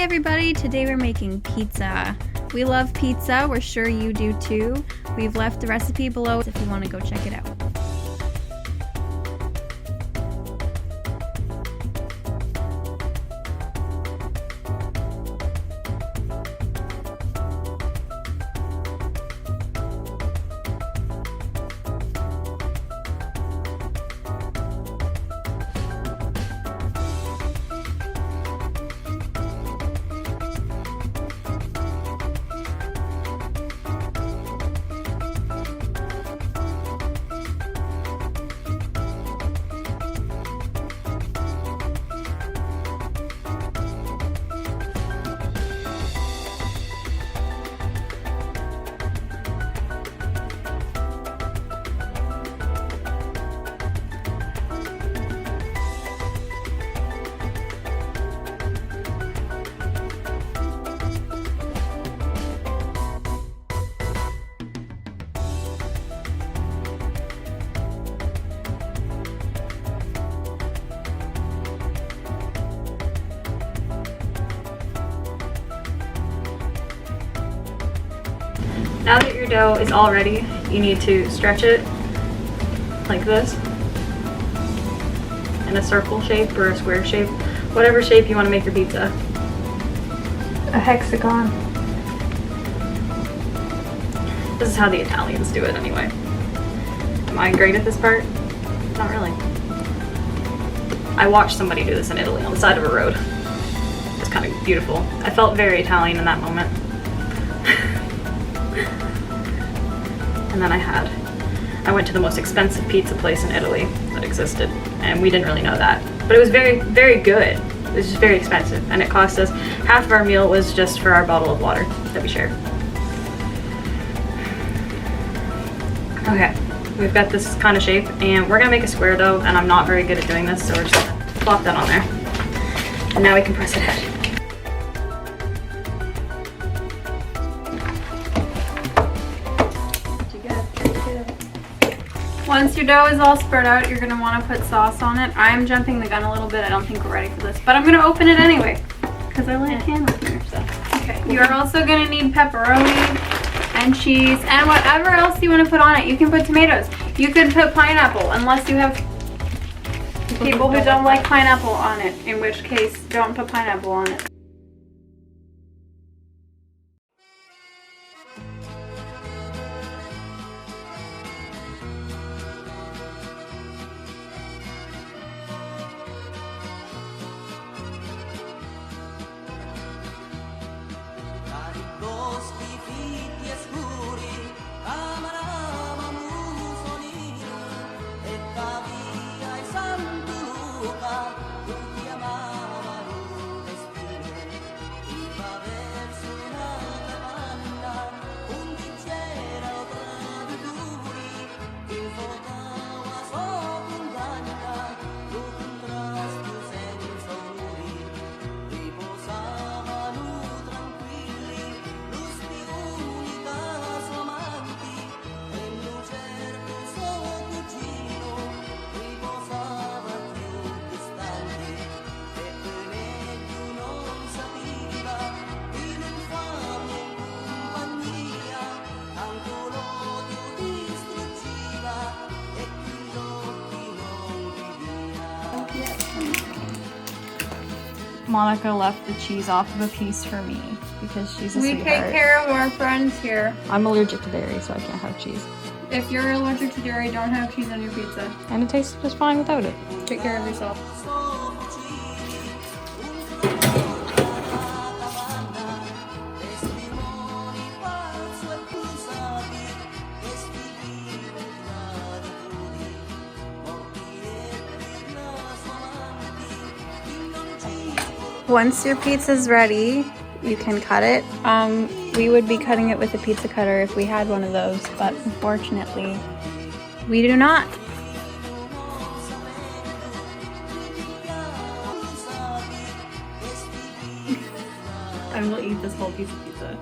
everybody, today we're making pizza. We love pizza, we're sure you do too. We've left the recipe below if you want to go check it out. Now that your dough is all ready, you need to stretch it like this in a circle shape or a square shape, whatever shape you want to make your pizza. A hexagon. This is how the Italians do it anyway. Am I great at this part? Not really. I watched somebody do this in Italy on the side of a road. It was kind of beautiful. I felt very Italian in that moment. And then I went to the most expensive pizza place in Italy that existed, and we didn't really know that. But it was very, very good. It was just very expensive, and it cost us, half of our meal was just for our bottle of water that we shared. Okay, we've got this kind of shape, and we're gonna make a square dough, and I'm not very good at doing this, so we're just gonna plop that on there. And now we can press it out. Once your dough is all spread out, you're going to want to put sauce on it. I'm jumping the gun a little bit. I don't think we're ready for this, but I'm going to open it anyway because I like can opener stuff. Okay, you're also going to need pepperoni and cheese and whatever else you want to put on it. You can put tomatoes. You could put pineapple unless you have people who don't like pineapple on it, in which case don't put pineapple on it. Monica left the cheese off of a piece for me because she's a sweetheart. We take care of our friends here. I'm allergic to dairy, so I can't have cheese. If you're allergic to dairy, don't have cheese on your pizza. And it tastes just fine without it. Take care of yourself. Once your pizza's ready, you can cut it. We would be cutting it with a pizza cutter if we had one of those, but unfortunately, we do not. I will eat this whole piece of pizza.